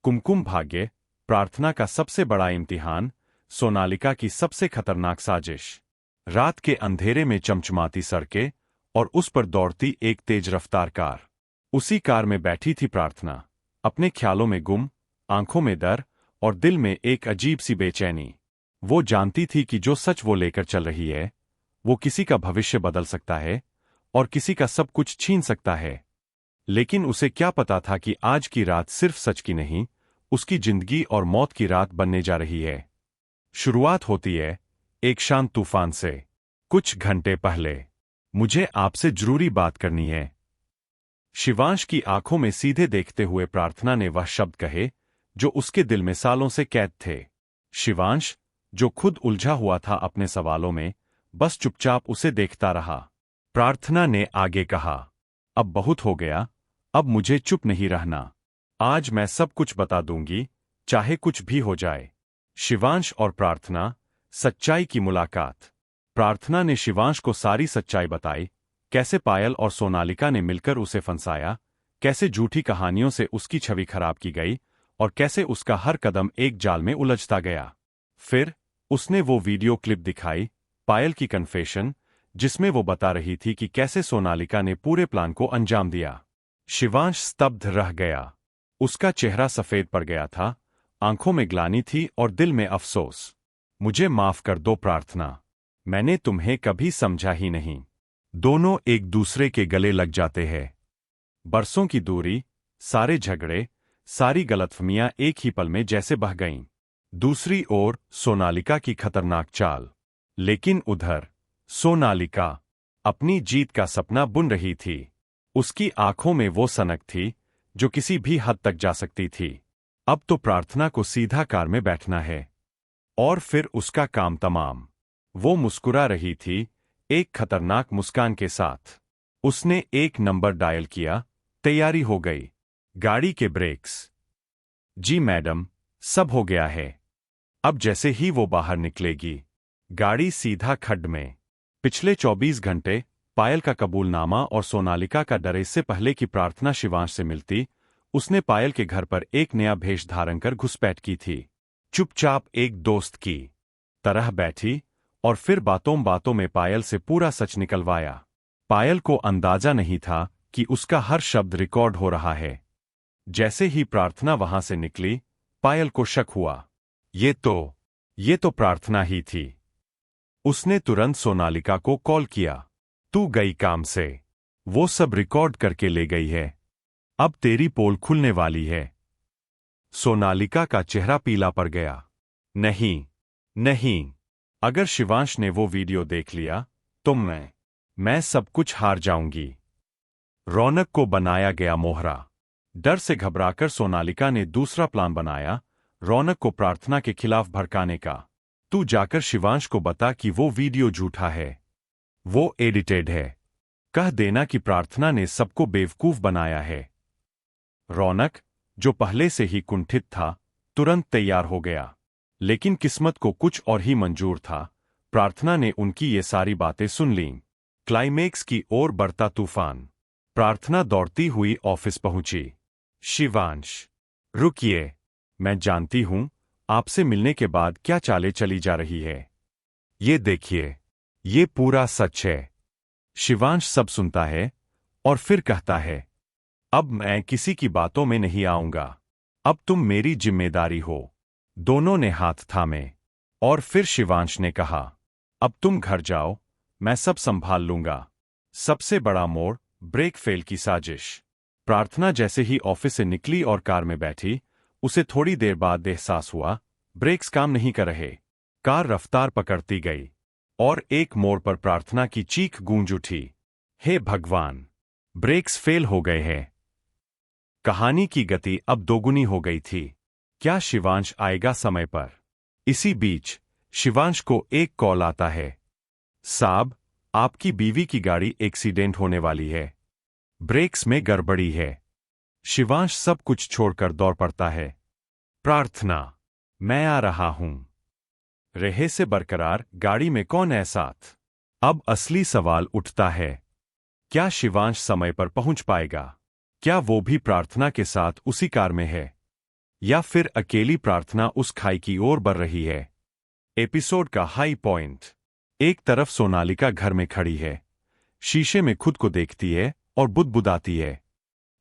कुमकुम भाग्य, प्रार्थना का सबसे बड़ा इम्तिहान, सोनालिका की सबसे खतरनाक साजिश। रात के अंधेरे में चमचमाती सड़कें और उस पर दौड़ती एक तेज रफ्तार कार। उसी कार में बैठी थी प्रार्थना, अपने ख्यालों में गुम, आंखों में डर और दिल में एक अजीब सी बेचैनी। वो जानती थी कि जो सच वो लेकर चल रही है, वो किसी का भविष्य बदल सकता है और किसी का सब कुछ छीन सकता है। लेकिन उसे क्या पता था कि आज की रात सिर्फ सच की नहीं, उसकी जिंदगी और मौत की रात बनने जा रही है। शुरुआत होती है एक शांत तूफान से। कुछ घंटे पहले। मुझे आपसे जरूरी बात करनी है। शिवांश की आंखों में सीधे देखते हुए प्रार्थना ने वह शब्द कहे जो उसके दिल में सालों से कैद थे। शिवांश, जो खुद उलझा हुआ था अपने सवालों में, बस चुपचाप उसे देखता रहा। प्रार्थना ने आगे कहा, अब बहुत हो गया, अब मुझे चुप नहीं रहना। आज मैं सब कुछ बता दूंगी, चाहे कुछ भी हो जाए। शिवांश और प्रार्थना, सच्चाई की मुलाकात। प्रार्थना ने शिवांश को सारी सच्चाई बताई, कैसे पायल और सोनालिका ने मिलकर उसे फंसाया, कैसे झूठी कहानियों से उसकी छवि खराब की गई और कैसे उसका हर कदम एक जाल में उलझता गया। फिर उसने वो वीडियो क्लिप दिखाई, पायल की कन्फेशन, जिसमें वो बता रही थी कि कैसे सोनालिका ने पूरे प्लान को अंजाम दिया। शिवांश स्तब्ध रह गया। उसका चेहरा सफेद पड़ गया था, आंखों में ग्लानि थी और दिल में अफसोस। मुझे माफ कर दो प्रार्थना, मैंने तुम्हें कभी समझा ही नहीं। दोनों एक दूसरे के गले लग जाते हैं। बरसों की दूरी, सारे झगड़े, सारी गलतफहमियां एक ही पल में जैसे बह गईं। दूसरी ओर सोनालिका की खतरनाक चाल। लेकिन उधर सोनालिका अपनी जीत का सपना बुन रही थी। उसकी आंखों में वो सनक थी जो किसी भी हद तक जा सकती थी। अब तो प्रार्थना को सीधा कार में बैठना है और फिर उसका काम तमाम। वो मुस्कुरा रही थी, एक खतरनाक मुस्कान के साथ। उसने एक नंबर डायल किया, तैयारी हो गई। गाड़ी के ब्रेक्स। जी मैडम, सब हो गया है। अब जैसे ही वो बाहर निकलेगी, गाड़ी सीधा खड्ड में। पिछले 24 घंटे, पायल का कबूलनामा और सोनालिका का डर। इससे पहले कि प्रार्थना शिवांश से मिलती, उसने पायल के घर पर एक नया भेष धारण कर घुसपैठ की थी। चुपचाप एक दोस्त की तरह बैठी और फिर बातों बातों में पायल से पूरा सच निकलवाया। पायल को अंदाजा नहीं था कि उसका हर शब्द रिकॉर्ड हो रहा है। जैसे ही प्रार्थना वहां से निकली, पायल को शक हुआ। ये तो प्रार्थना ही थी। उसने तुरंत सोनालिका को कॉल किया। तू गई काम से, वो सब रिकॉर्ड करके ले गई है। अब तेरी पोल खुलने वाली है। सोनालिका का चेहरा पीला पड़ गया। नहीं, नहीं, अगर शिवांश ने वो वीडियो देख लिया तो मैं सब कुछ हार जाऊंगी। रौनक को बनाया गया मोहरा। डर से घबराकर सोनालिका ने दूसरा प्लान बनाया, रौनक को प्रार्थना के खिलाफ भड़काने का। तू जाकर शिवांश को बता कि वो वीडियो झूठा है, वो एडिटेड है। कह देना कि प्रार्थना ने सबको बेवकूफ बनाया है। रौनक, जो पहले से ही कुंठित था, तुरंत तैयार हो गया। लेकिन किस्मत को कुछ और ही मंजूर था। प्रार्थना ने उनकी ये सारी बातें सुन लीं। क्लाइमेक्स की ओर बढ़ता तूफान। प्रार्थना दौड़ती हुई ऑफिस पहुंची। शिवांश, रुकिए, मैं जानती हूं आपसे मिलने के बाद क्या चालें चली जा रही है। ये देखिए, ये पूरा सच है। शिवांश सब सुनता है और फिर कहता है, अब मैं किसी की बातों में नहीं आऊंगा। अब तुम मेरी जिम्मेदारी हो। दोनों ने हाथ थामे और फिर शिवांश ने कहा, अब तुम घर जाओ, मैं सब संभाल लूंगा। सबसे बड़ा मोड़, ब्रेक फेल की साजिश। प्रार्थना जैसे ही ऑफिस से निकली और कार में बैठी, उसे थोड़ी देर बाद एहसास हुआ, ब्रेक्स काम नहीं कर रहे। कार रफ्तार पकड़ती गई और एक मोड़ पर प्रार्थना की चीख गूंज उठी, हे भगवान, ब्रेक्स फेल हो गए हैं। कहानी की गति अब दोगुनी हो गई थी। क्या शिवांश आएगा समय पर? इसी बीच शिवांश को एक कॉल आता है। साहब, आपकी बीवी की गाड़ी एक्सीडेंट होने वाली है। ब्रेक्स में गड़बड़ी है। शिवांश सब कुछ छोड़कर दौड़ पड़ता है। प्रार्थना, मैं आ रहा हूं। रहे से बरकरार गाड़ी में कौन है साथ? अब असली सवाल उठता है, क्या शिवांश समय पर पहुंच पाएगा? क्या वो भी प्रार्थना के साथ उसी कार में है? या फिर अकेली प्रार्थना उस खाई की ओर बढ़ रही है। एपिसोड का हाई पॉइंट। एक तरफ सोनालिका घर में खड़ी है, शीशे में खुद को देखती है और बुदबुदाती है,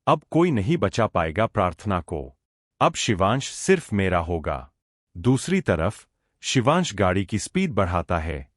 अब कोई नहीं बचा पाएगा प्रार्थना को, अब शिवांश सिर्फ मेरा होगा। दूसरी तरफ शिवांश गाड़ी की स्पीड बढ़ाता है,